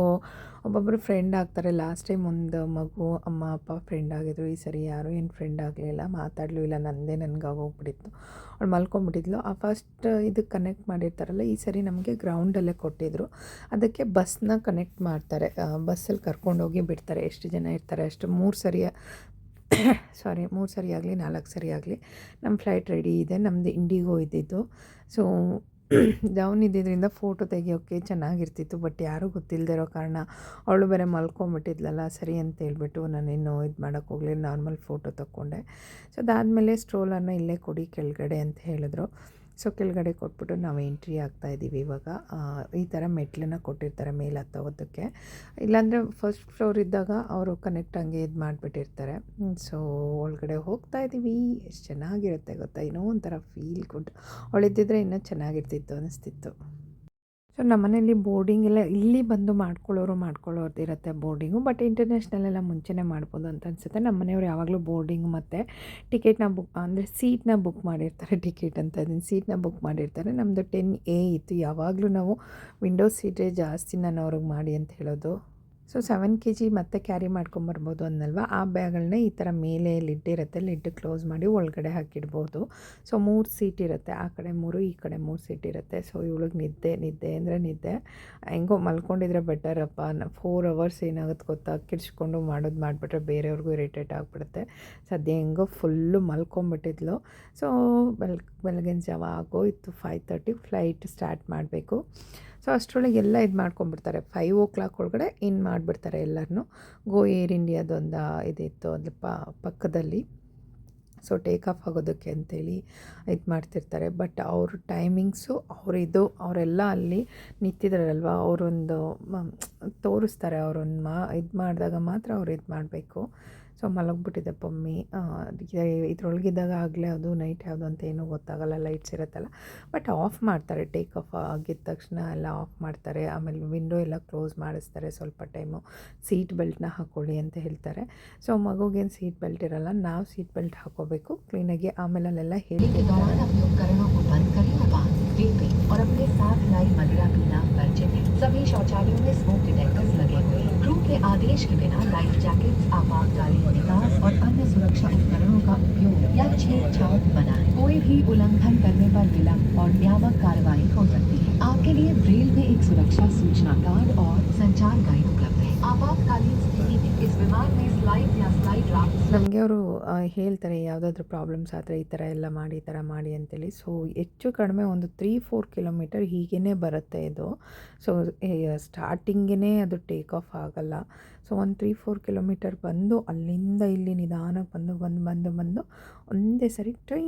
ಒಬ್ಬೊಬ್ಬರು ಫ್ರೆಂಡ್ ಆಗ್ತಾರೆ. ಲಾಸ್ಟ್ ಟೈಮ್ ಒಂದು ಮಗು ಅಮ್ಮ ಅಪ್ಪ ಫ್ರೆಂಡ್ ಆಗಿದ್ರು. ಈ ಸರಿ ಯಾರೂ ಏನು ಫ್ರೆಂಡ್ ಆಗಲಿಲ್ಲ, ಮಾತಾಡಲೂ ಇಲ್ಲ. ನನಗಾಗೋಗ್ಬಿಟ್ಟಿತ್ತು. ಅವಳು ಮಲ್ಕೊಂಬಿಟ್ಟಿದ್ಲು. ಆ ಫಸ್ಟ್ ಇದಕ್ಕೆ ಕನೆಕ್ಟ್ ಮಾಡಿರ್ತಾರಲ್ಲ, ಈ ಸರಿ ನಮಗೆ ಗ್ರೌಂಡಲ್ಲೇ ಕೊಟ್ಟಿದ್ದರು. ಅದಕ್ಕೆ ಬಸ್ನ ಕನೆಕ್ಟ್ ಮಾಡ್ತಾರೆ, ಬಸ್ಸಲ್ಲಿ ಕರ್ಕೊಂಡೋಗಿ ಬಿಡ್ತಾರೆ. ಎಷ್ಟು ಜನ ಇರ್ತಾರೆ ಅಷ್ಟು. 3 ಸರಿ ಆಗಲಿ 4 ಸರಿ ಆಗಲಿ ನಮ್ಮ ಫ್ಲೈಟ್ ರೆಡಿ ಇದೆ. ನಮ್ಮದು ಇಂಡಿಗೋ ಇದ್ದಿದ್ದು. ಸೊ ಡೌನ್ ಇದ್ದಿದ್ದರಿಂದ ಫೋಟೋ ತೆಗಿಯೋಕ್ಕೆ ಚೆನ್ನಾಗಿರ್ತಿತ್ತು. ಬಟ್ ಯಾರೂ ಗೊತ್ತಿಲ್ಲದೆ ಇರೋ ಕಾರಣ, ಅವಳು ಬೇರೆ ಮಲ್ಕೊಂಬಿಟ್ಟಿದ್ಲಲ್ಲ, ಸರಿ ಅಂತ ಹೇಳ್ಬಿಟ್ಟು ನಾನೇನು ಇದು ಮಾಡೋಕ್ಕೆ ಹೋಗಲಿಲ್ಲ, ನಾರ್ಮಲ್ ಫೋಟೋ ತಗೊಂಡೆ. ಸೊ ಅದಾದಮೇಲೆ ಸ್ಟ್ರೋಲರ್ನ ಇಲ್ಲೇ ಕೊಡಿ ಕೆಳಗಡೆ ಅಂತ ಹೇಳಿದ್ರು. ಸೊ ಕೆಳಗಡೆ ಕೊಟ್ಬಿಟ್ಟು ನಾವು ಎಂಟ್ರಿ ಆಗ್ತಾಯಿದ್ದೀವಿ ಇವಾಗ. ಈ ಥರ ಮೆಟ್ಲನ್ನ ಕೊಟ್ಟಿರ್ತಾರೆ ಮೇಲೆ ಹತ್ತೋದಕ್ಕೆ. ಇಲ್ಲಾಂದರೆ ಫಸ್ಟ್ ಫ್ಲೋರ್ ಇದ್ದಾಗ ಅವರು ಕನೆಕ್ಟ್ ಹಂಗೆ ಇದು ಮಾಡಿಬಿಟ್ಟಿರ್ತಾರೆ. ಸೊ ಒಳಗಡೆ ಹೋಗ್ತಾಯಿದ್ದೀವಿ. ಎಷ್ಟು ಚೆನ್ನಾಗಿರುತ್ತೆ ಗೊತ್ತಾ, ಏನೋ ಒಂಥರ ಫೀಲ್ ಗುಡ್. ಅವಳಿದ್ದಿದ್ರೆ ಇನ್ನೂ ಚೆನ್ನಾಗಿರ್ತಿತ್ತು ಅನಿಸ್ತಿತ್ತು. ಸೊ ನಮ್ಮ ಮನೇಲಿ ಬೋರ್ಡಿಂಗ್ ಎಲ್ಲ ಇಲ್ಲಿ ಬಂದು ಮಾಡ್ಕೊಳ್ಳೋರ್ದು ಇರುತ್ತೆ ಬೋರ್ಡಿಂಗು. ಬಟ್ ಇಂಟರ್ನ್ಯಾಷನಲೆಲ್ಲ ಮುಂಚೆನೇ ಮಾಡ್ಬೋದು ಅಂತ ಅನಿಸುತ್ತೆ. ನಮ್ಮ ಮನೆಯವ್ರು ಯಾವಾಗಲೂ ಬೋರ್ಡಿಂಗು ಮತ್ತು ಟಿಕೆಟ್ನ ಅಂದರೆ ಸೀಟ್ನ ಬುಕ್ ಮಾಡಿರ್ತಾರೆ. ಟಿಕೆಟ್ ಅಂತ ಇದನ್ನು ಸೀಟ್ನ ಬುಕ್ ಮಾಡಿರ್ತಾರೆ. ನಮ್ಮದು 10A ಇತ್ತು. ಯಾವಾಗಲೂ ನಾವು ವಿಂಡೋ ಸೀಟೇ ಜಾಸ್ತಿ ನಾನು ಅವ್ರಿಗೆ ಮಾಡಿ ಅಂತ ಹೇಳೋದು. ಸೊ 7 kg ಮತ್ತೆ ಕ್ಯಾರಿ ಮಾಡ್ಕೊಂಬರ್ಬೋದು ಅನ್ನಲ್ವ, ಆ ಬ್ಯಾಗ್ಗಳನ್ನ ಈ ಥರ ಮೇಲೆ ಲಿಡ್ ಇರುತ್ತೆ, ಲಿಡ್ ಕ್ಲೋಸ್ ಮಾಡಿ ಒಳಗಡೆ ಹಾಕಿಡ್ಬೋದು. ಸೊ 3 ಸೀಟ್ ಇರುತ್ತೆ, ಆ ಕಡೆ 3 ಈ ಕಡೆ 3 ಸೀಟ್ ಇರುತ್ತೆ. ಸೊ ಇವಳಿಗೆ ನಿದ್ದೆ ಅಂದರೆ ನಿದ್ದೆ. ಹೆಂಗೋ ಮಲ್ಕೊಂಡಿದ್ರೆ ಬೆಟರಪ್ಪ. 4 ಅವರ್ಸ್ ಏನಾಗುತ್ತೆ ಗೊತ್ತಾ, ಕಿರ್ಚ್ಕೊಂಡು ಮಾಡಿಬಿಟ್ರೆ ಬೇರೆಯವ್ರಿಗೂ ಇರಿಟೇಟ್ ಆಗಿಬಿಡುತ್ತೆ. ಸದ್ಯ ಹೆಂಗೋ ಫುಲ್ಲು ಮಲ್ಕೊಂಬಿಟ್ಟಿದ್ಲು. ಸೊ ಬೆಳಗಿನ ಜಾವ ಆಗೋಯಿತು. 5:30 ಫ್ಲೈಟ್ ಸ್ಟಾರ್ಟ್ ಮಾಡಬೇಕು. ಸೊ ಅಷ್ಟರೊಳಗೆ ಎಲ್ಲ ಇದು ಮಾಡ್ಕೊಂಬಿಡ್ತಾರೆ. 5 ಓ ಕ್ಲಾಕ್ ಒಳಗಡೆ ಇನ್ ಮಾಡಿಬಿಡ್ತಾರೆ ಎಲ್ಲರನ್ನೂ. ಗೋ ಏರ್ ಇಂಡಿಯಾದೊಂದು ಇದಿತ್ತು ಅದ್ರ ಪಕ್ಕದಲ್ಲಿ. ಸೊ ಟೇಕ್ ಆಫ್ ಆಗೋದಕ್ಕೆ ಅಂತೇಳಿ ಇದು ಮಾಡ್ತಿರ್ತಾರೆ. ಬಟ್ ಅವ್ರ ಟೈಮಿಂಗ್ಸು ಅವರೆಲ್ಲ ಅಲ್ಲಿ ನಿಂತಿದ್ದಾರಲ್ವ, ಅವರೊಂದು ತೋರಿಸ್ತಾರೆ, ಅವರೊಂದು ಇದು ಮಾಡಿದಾಗ ಮಾತ್ರ ಅವ್ರು ಇದು ಮಾಡಬೇಕು. ಸೊ ಮಲಗಿಬಿಟ್ಟಿದೆ ಪಮ್ಮಿ. ಇದ್ರೊಳಗಿದ್ದಾಗ ಆಗಲೇ ಅದು ನೈಟ್ ಯಾವುದು ಅಂತ ಏನೂ ಗೊತ್ತಾಗಲ್ಲ, ಲೈಟ್ಸ್ ಇರುತ್ತಲ್ಲ. ಬಟ್ ಆಫ್ ಮಾಡ್ತಾರೆ, ಟೇಕ್ ಆಫ್ ಆಗಿದ ತಕ್ಷಣ ಎಲ್ಲ ಆಫ್ ಮಾಡ್ತಾರೆ. ಆಮೇಲೆ ವಿಂಡೋ ಎಲ್ಲ ಕ್ಲೋಸ್ ಮಾಡಿಸ್ತಾರೆ ಸ್ವಲ್ಪ ಟೈಮು. ಸೀಟ್ ಬೆಲ್ಟ್ನ ಹಾಕ್ಕೊಳ್ಳಿ ಅಂತ ಹೇಳ್ತಾರೆ. ಸೊ ಮಗುಗೇನು ಸೀಟ್ ಬೆಲ್ಟ್ ಇರಲ್ಲ, ನಾವು ಸೀಟ್ ಬೆಲ್ಟ್ ಹಾಕೋಬೇಕು ಕ್ಲೀನಾಗಿ. ಆಮೇಲೆ ಅಲ್ಲೆಲ್ಲ ಹೇಳ್ತಿದ್ದಾರೆ और अपने साथ लाई मदिरा पीना वर्जित है। सभी शौचालयों में स्मोक डिटेक्टर्स लगे हुए हैं। क्रू के आदेश के बिना लाइफ जैकेट्स, आपातकालीन निकास और अन्य सुरक्षा उपकरणों का उपयोग या छेड़छाड़ मना है। कोई भी उल्लंघन करने पर विलंब और नियामक कार्रवाई हो सकती है। आपके लिए ब्रेल में एक सुरक्षा सूचना कार्ड और संचार गाइड उपलब्ध है। आपातकालीन स्थिति में इस विमान में स्लाइड या स्लाइड राफ्ट ನಮಗೆ ಅವರು ಹೇಳ್ತಾರೆ ಯಾವುದಾದ್ರೂ ಪ್ರಾಬ್ಲಮ್ಸ್ ಆದರೆ ಈ ಥರ ಎಲ್ಲ ಮಾಡಿ, ಈ ಥರ ಮಾಡಿ ಅಂತೇಳಿ. ಸೊ ಹೆಚ್ಚು ಕಡಿಮೆ ಒಂದು 3-4 ಕಿಲೋಮೀಟರ್ ಹೀಗೇ ಬರುತ್ತೆ ಇದು. ಸೊ ಸ್ಟಾರ್ಟಿಂಗೇ ಅದು ಟೇಕ್ ಆಫ್ ಆಗಲ್ಲ. ಸೊ ಒಂದು 3-4 ಕಿಲೋಮೀಟರ್ ಬಂದು ಅಲ್ಲಿಂದ ಇಲ್ಲಿ ನಿಧಾನಕ್ಕೆ ಬಂದು ಒಂದೇ ಸರಿ ಟ್ರೈ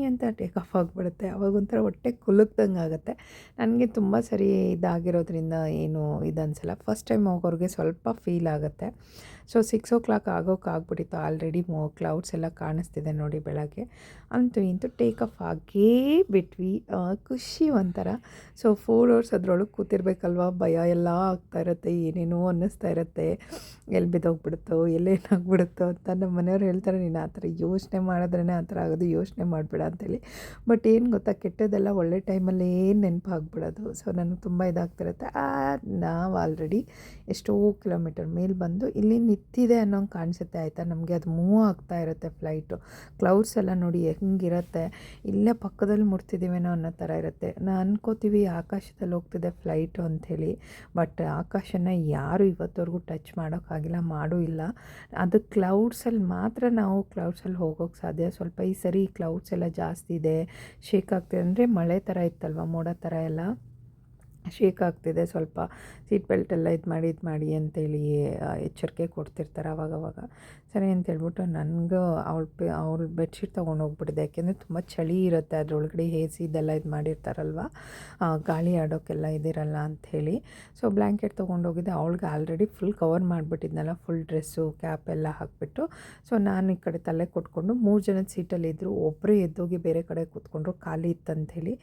ಅಂತ ಟೇಕ್ ಆಫ್ ಆಗಿಬಿಡುತ್ತೆ. ಅವಾಗೊಂಥರ ಹೊಟ್ಟೆ ಕುಲುಕ್ದಂಗೆ ಆಗುತ್ತೆ. ನನಗೆ ತುಂಬ ಸರಿ ಇದಾಗಿರೋದ್ರಿಂದ ಏನು ಇದು ಅನಿಸಲ್ಲ. ಫಸ್ಟ್ ಟೈಮ್ ಹೋಗೋರಿಗೆ ಸ್ವಲ್ಪ ಫೀಲ್ ಆಗುತ್ತೆ. ಸೊ 6 o'clock ಆಗ್ಬಿಟ್ಟಿತ್ತು ಆಲ್ರೆಡಿ. ಕ್ಲೌಡ್ಸ್ ಎಲ್ಲ ಕಾಣಿಸ್ತಿದೆ ನೋಡಿ ಬೆಳಗ್ಗೆ. ಅಂತೂ ಇಂತೂ ಟೇಕ್ ಆಫ್ ಆಗೇ ಬಿಟ್ವಿ. ಖುಷಿ ಒಂಥರ. ಸೊ 4 hours ಅದರೊಳಗೆ ಕೂತಿರ್ಬೇಕಲ್ವ, ಭಯ ಎಲ್ಲ ಆಗ್ತಾ ಇರುತ್ತೆ, ಏನೇನೋ ಅನ್ನಿಸ್ತಾ ಇರುತ್ತೆ, ಎಲ್ಲಿ ಬಿದ್ದೋಗ್ಬಿಡುತ್ತೋ ಎಲ್ಲೇನಾಗ್ಬಿಡುತ್ತೋ ಅಂತ. ನಮ್ಮ ಮನೆಯವ್ರು ಹೇಳ್ತಾರೆ, ನೀನು ಆ ಥರ ಯೋಚನೆ ಮಾಡಿದ್ರೇ ಆ ಥರ ಆಗೋದು, ಯೋಚನೆ ಮಾಡಬೇಡ ಅಂತೇಳಿ. ಬಟ್ ಏನು ಗೊತ್ತಾ, ಕೆಟ್ಟದ್ದೆಲ್ಲ ಒಳ್ಳೆ ಟೈಮಲ್ಲೇ ನೆನಪಾಗ್ಬಿಡೋದು. ಸೊ ನನಗೆ ತುಂಬ ಇದಾಗ್ತಿರುತ್ತೆ. ನಾವು ಆಲ್ರೆಡಿ ಎಷ್ಟೋ ಕಿಲೋಮೀಟರ್ ಮೇಲೆ ಬಂದು ಇಲ್ಲಿ ನಿಂತಿದೆ ಅನ್ನೋಂಗೆ ಕಾಣಿಸುತ್ತೆ ಆಯಿತಾ. ನಮಗೆ ಅದು ಮೂವ್ ಆಗ್ತಾ ಇರುತ್ತೆ ಫ್ಲೈಟು. ಕ್ಲೌಡ್ಸ್ ಎಲ್ಲ ನೋಡಿ ಹೆಂಗಿರುತ್ತೆ, ಇಲ್ಲೇ ಪಕ್ಕದಲ್ಲಿ ಮುಟ್ತಿದ್ದೀವೇನೋ ಅನ್ನೋ ಥರ ಇರುತ್ತೆ. ನಾನು ಅನ್ಕೋತೀವಿ ಆಕಾಶದಲ್ಲಿ ಹೋಗ್ತಿದೆ ಫ್ಲೈಟು ಅಂಥೇಳಿ. ಬಟ್ ಆಕಾಶನ ಯಾರು ಇವತ್ತವರೆಗೂ ಟಚ್ ಮಾಡೋಕ್ಕಾಗಿಲ್ಲ, ಮಾಡೂ ಇಲ್ಲ. ಅದು ಕ್ಲೌಡ್ಸಲ್ಲಿ ಮಾತ್ರ ನಾವು ಕ್ಲೌಡ್ಸಲ್ಲಿ ಹೋಗೋಕ್ಕೆ ಸಾಧ್ಯ. ಸ್ವಲ್ಪ ಈ ಸರಿ ಕ್ಲೌಡ್ಸ್ ಎಲ್ಲ ಜಾಸ್ತಿ ಇದೆ, ಶೇಕ್ ಆಗ್ತಿದೆ. ಅಂದರೆ ಮಳೆ ಥರ ಇತ್ತಲ್ವ, ಮೋಡ ಥರ ಎಲ್ಲ ಶೇಕ್ ಆಗ್ತಿದೆ. ಸ್ವಲ್ಪ ಸೀಟ್ ಬೆಲ್ಟ್ ಎಲ್ಲ ಇದು ಮಾಡಿ ಅಂತೇಳಿ ಎಚ್ಚರಿಕೆ ಕೊಡ್ತಿರ್ತಾರೆ ಅವಾಗವಾಗ. ಸರಿ ಅಂತೇಳ್ಬಿಟ್ಟು ನನಗೂ ಅವಳು ಬೆಡ್ಶೀಟ್ ತೊಗೊಂಡು ಹೋಗ್ಬಿಟ್ಟಿದೆ. ಯಾಕೆಂದರೆ ತುಂಬ ಚಳಿ ಇರುತ್ತೆ ಅದರೊಳಗಡೆ, ಎ ಸಿ ಇದೆಲ್ಲ ಇದು ಮಾಡಿರ್ತಾರಲ್ವ, ಗಾಳಿ ಆಡೋಕ್ಕೆಲ್ಲ ಇದಿರಲ್ಲ ಅಂಥೇಳಿ. ಸೊ ಬ್ಲ್ಯಾಂಕೆಟ್ ತೊಗೊಂಡೋಗಿದ್ದೆ. ಅವಳಿಗೆ ಆಲ್ರೆಡಿ ಫುಲ್ ಕವರ್ ಮಾಡಿಬಿಟ್ಟಿದ್ನಲ್ಲ, ಫುಲ್ ಡ್ರೆಸ್ಸು ಕ್ಯಾಪ್ ಎಲ್ಲ ಹಾಕಿಬಿಟ್ಟು. ಸೊ ನಾನು ಈ ಕಡೆ ತಲೆ ಕೊಟ್ಕೊಂಡು 3 ಜನದ ಸೀಟಲ್ಲಿದ್ದರು. ಒಬ್ಬರೇ ಎದ್ದೋಗಿ ಬೇರೆ ಕಡೆ ಕೂತ್ಕೊಂಡ್ರು, ಖಾಲಿ ಇತ್ತಂಥೇಳಿ.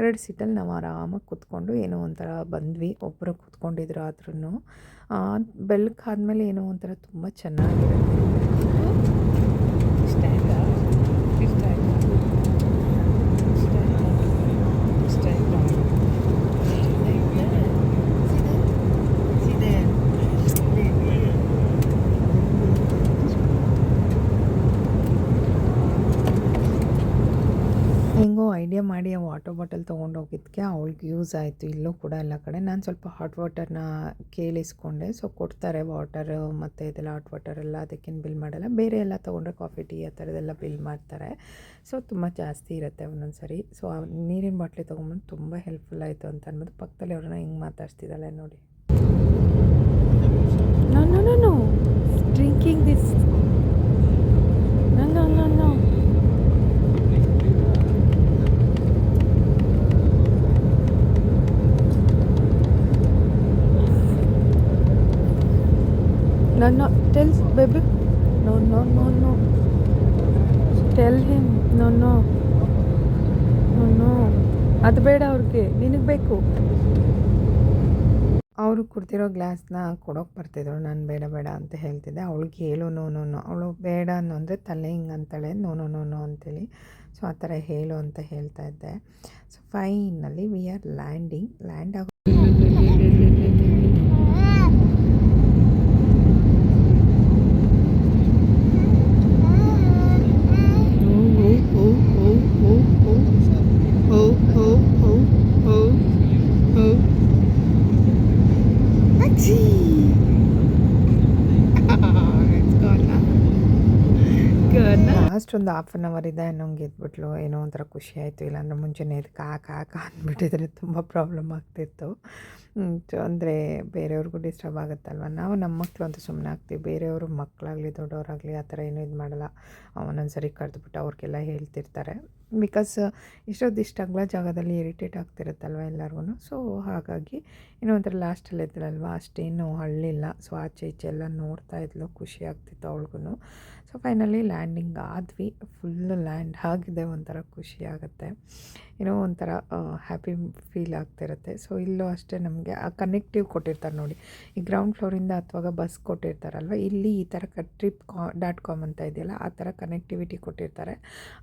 2 ಸೀಟಲ್ಲಿ ನಾವು ಆರಾಮಾಗಿ ಕೂತ್ಕೊಂಡು ಏನೋ ಒಂಥರ ಬಂದ್ವಿ. ಒಬ್ಬರು ಕೂತ್ಕೊಂಡಿದ್ರು. ಆದ್ರೂ ಬೆಳಕಾದ್ಮೇಲೆ ಏನೋ ಒಂಥರ ತುಂಬ ಚೆನ್ನಾಗಿರುತ್ತೆ. ಇಷ್ಟ ಆಯ್ತಾ? ಇಷ್ಟ ಆಯ್ತಾ? ಇಷ್ಟ ಆಯ್ತಾ? ಇಷ್ಟ ಆಯ್ತಾ? ಸಿದೆ ಹೆಂಗೋ ಐಡಿಯಾ ಮಾಡಿ ಆ ವಾಟರ್ ಬಾಟಲ್ ತೊಗೊಂಡೋಗಿದ್ದಕ್ಕೆ ಅವಳಿಗೆ ಯೂಸ್ ಆಯಿತು. ಇಲ್ಲೂ ಕೂಡ ಎಲ್ಲ ಕಡೆ ನಾನು ಸ್ವಲ್ಪ ಹಾಟ್ ವಾಟರ್ನ ಕೇಳಿಸ್ಕೊಂಡೆ. ಸೊ ಕೊಡ್ತಾರೆ ವಾಟರ್ ಮತ್ತು ಇದೆಲ್ಲ ಹಾಟ್ ವಾಟರ್ ಎಲ್ಲ, ಅದಕ್ಕೇನು ಬಿಲ್ ಮಾಡಲ್ಲ. ಬೇರೆ ಎಲ್ಲ ತೊಗೊಂಡ್ರೆ ಕಾಫಿ ಟೀ ಆ ಥರದ್ದೆಲ್ಲ ಬಿಲ್ ಮಾಡ್ತಾರೆ. ಸೊ ತುಂಬ ಜಾಸ್ತಿ ಇರುತ್ತೆ ಒಂದೊಂದು ಸರಿ. ಸೊ ನೀರಿನ ಬಾಟ್ಲಿ ತೊಗೊಂಬಂದು ತುಂಬ ಹೆಲ್ಪ್ಫುಲ್ ಆಯಿತು ಅಂತ ಅಂದ್ಬಿಟ್ಟು ಪಕ್ಕದಲ್ಲಿ ಅವ್ರನ್ನ ಹಿಂಗೆ ಮಾತಾಡ್ತಿದ್ದಾಳೆ ನೋಡಿ. No drinking this no No, tell baby. No. Tell him. No. ಅದು ಬೇಡ ಅವ್ರಿಗೆ, ನಿನಗೆ ಬೇಕು. ಅವರು ಕುಡ್ದಿರೋ ಗ್ಲಾಸ್ನ ಕೊಡೋಕೆ ಬರ್ತಿದ್ರು. ನಾನು ಬೇಡ ಅಂತ ಹೇಳ್ತಿದ್ದೆ. ಅವಳಿಗೆ ಹೇಳು ನೋ. ಅವಳು ಬೇಡ ಅನ್ನೋ ಅಂದರೆ ತಲೆ ಹಿಂಗೆ ಅಂತಾಳೆ, ನೋ ಅಂತೇಳಿ. ಸೊ ಆ ಥರ ಹೇಳು ಅಂತ ಹೇಳ್ತಾ ಇದ್ದೆ. So finally we are land ಆಗೋ ಜಸ್ಟ್ ಒಂದು ಹಾಫ್ ಆನ್ ಅವರ್ ಇದೆ ಅನ್ನೋಂಗೆ ಎದ್ಬಿಟ್ಲು. ಏನೋ ಒಂಥರ ಖುಷಿ ಆಯಿತು. ಇಲ್ಲಾಂದ್ರೆ ಮುಂಚೆನೇ ಎದ್ದು ಕಾ ಕಾ ಕಾ ಅಂದ್ಬಿಟ್ಟಿದ್ರೆ ತುಂಬ ಪ್ರಾಬ್ಲಮ್ ಆಗ್ತಿತ್ತು. ಅಂದರೆ ಬೇರೆಯವ್ರಿಗೂ ಡಿಸ್ಟರ್ಬ್ ಆಗುತ್ತಲ್ವ. ನಾವು ನಮ್ಮ ಮಕ್ಕಳು ಅಂತ ಸುಮ್ಮನೆ ಆಗ್ತೀವಿ. ಬೇರೆಯವರು ಮಕ್ಕಳಾಗಲಿ ದೊಡ್ಡವರಾಗಲಿ ಆ ಥರ ಏನೂ ಇದು ಮಾಡಲ್ಲ. ಒಂದೊಂದು ಸರಿ ಕರೆದ್ಬಿಟ್ಟು ಅವ್ರಿಗೆಲ್ಲ ಹೇಳ್ತಿರ್ತಾರೆ. ಬಿಕಾಸ್ ಇಷ್ಟು ಅಗಲ ಜಾಗದಲ್ಲಿ ಇರಿಟೇಟ್ ಆಗ್ತಿರುತ್ತಲ್ವ ಎಲ್ಲರಿಗೂ. ಸೊ ಹಾಗಾಗಿ ಏನೋ ಒಂಥರ ಲಾಸ್ಟಲ್ಲಿ ಎದ್ದಳಲ್ವ, ಅಷ್ಟೇನು ಅಳಲಿಲ್ಲ. ಸೊ ಆಚೆ ಈಚೆ ಎಲ್ಲ ನೋಡ್ತಾ ಇದ್ಲು, ಖುಷಿ ಆಗ್ತಿತ್ತು ಅವ್ಳಿಗೂ. ಸೊ ಫೈನಲಿ ಲ್ಯಾಂಡಿಂಗ್ ಆದ್ವಿ. ಫುಲ್ಲು ಲ್ಯಾಂಡ್ ಆಗಿದೆ. ಒಂಥರ ಖುಷಿ ಆಗುತ್ತೆ, ಏನೋ ಒಂಥರ ಹ್ಯಾಪಿ ಫೀಲ್ ಆಗ್ತಿರುತ್ತೆ. ಸೊ ಇಲ್ಲೂ ಅಷ್ಟೇ ನಮಗೆ ಆ ಕನೆಕ್ಟಿವ್ ಕೊಟ್ಟಿರ್ತಾರೆ ನೋಡಿ. ಈ ಗ್ರೌಂಡ್ ಫ್ಲೋರಿಂದ ಹತ್ತುವಾಗ ಬಸ್ ಕೊಟ್ಟಿರ್ತಾರಲ್ವ, ಇಲ್ಲಿ ಈ ಥರ trip.com ಅಂತ ಇದೆಯಲ್ಲ, ಆ ಥರ ಕನೆಕ್ಟಿವಿಟಿ ಕೊಟ್ಟಿರ್ತಾರೆ.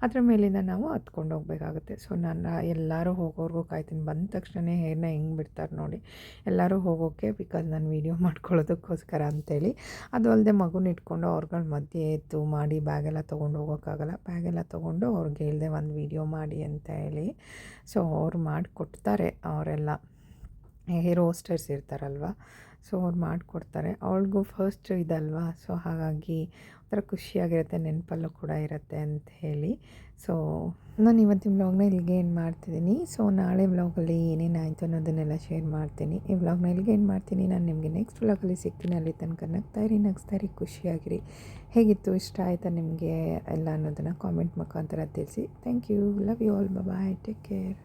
ಅದ್ರ ಮೇಲಿಂದ ನಾವು ಹತ್ಕೊಂಡು ಹೋಗಬೇಕಾಗುತ್ತೆ. ಸೊ ನಾನು ಎಲ್ಲರೂ ಹೋಗೋರ್ಗೂ ಕಾಯ್ತೀನಿ. ಬಂದ ತಕ್ಷಣವೇ ಹೇರ್ನ ಹೆಂಗೆ ಬಿಡ್ತಾರೆ ನೋಡಿ, ಎಲ್ಲರೂ ಹೋಗೋಕ್ಕೆ. ಬಿಕಾಸ್ ನಾನು ವೀಡಿಯೋ ಮಾಡ್ಕೊಳ್ಳೋದಕ್ಕೋಸ್ಕರ ಅಂತೇಳಿ. ಅದು ಅಲ್ಲದೆ ಮಗುನ ಇಟ್ಕೊಂಡು ಅವ್ರುಗಳ ಮಧ್ಯೆ ಎದ್ದು ಮಾಡಿ ಬ್ಯಾಗೆಲ್ಲ ತೊಗೊಂಡು ಹೋಗೋಕ್ಕಾಗಲ್ಲ. ಬ್ಯಾಗೆಲ್ಲ ತೊಗೊಂಡು ಅವ್ರಿಗೆ ಹೇಳ್ದೆ ಒಂದು ವೀಡಿಯೋ ಮಾಡಿ ಅಂತ ಹೇಳಿ. ಸೊ ಅವ್ರು ಮಾಡಿಕೊಡ್ತಾರೆ. ಅವರೆಲ್ಲ ಹೇರ್ ಹೋಸ್ಟರ್ಸ್ ಇರ್ತಾರಲ್ವ, ಸೊ ಅವ್ರು ಮಾಡಿಕೊಡ್ತಾರೆ. ಅವಳಿಗೂ ಫಸ್ಟ್ ಇದಲ್ವಾ, ಸೊ ಹಾಗಾಗಿ ಒಂಥರ ಖುಷಿಯಾಗಿರುತ್ತೆ, ನೆನಪಲ್ಲೂ ಕೂಡ ಇರುತ್ತೆ ಅಂತ ಹೇಳಿ. ಸೊ ನಾನು ಇವತ್ತಿನ ವ್ಲಾಗ್ನ ಇಲ್ಲಿಗೆ ಏನು ಮಾಡ್ತಿದ್ದೀನಿ. ಸೊ ನಾಳೆ ವ್ಲಾಗಲ್ಲಿ ಏನೇನಾಯಿತು ಅನ್ನೋದನ್ನೆಲ್ಲ ಶೇರ್ ಮಾಡ್ತೀನಿ. ಈ ವ್ಲಾಗ್ನ ಇಲ್ಲಿಗೆ ಏನು ಮಾಡ್ತೀನಿ. ನಾನು ನಿಮಗೆ ನೆಕ್ಸ್ಟ್ ವ್ಲಾಗಲ್ಲಿ ಸಿಗ್ತೀನಿ. ಅಲ್ಲಿ ತನಕ ನಗ್ತಾಯಿರಿ, ಖುಷಿಯಾಗಿರಿ. ಹೇಗಿತ್ತು, ಇಷ್ಟ ಆಯಿತಾ ನಿಮಗೆ ಎಲ್ಲ ಅನ್ನೋದನ್ನು ಕಾಮೆಂಟ್ ಮುಖಾಂತರ ತಿಳಿಸಿ. Thank you, love you all, bye, take care.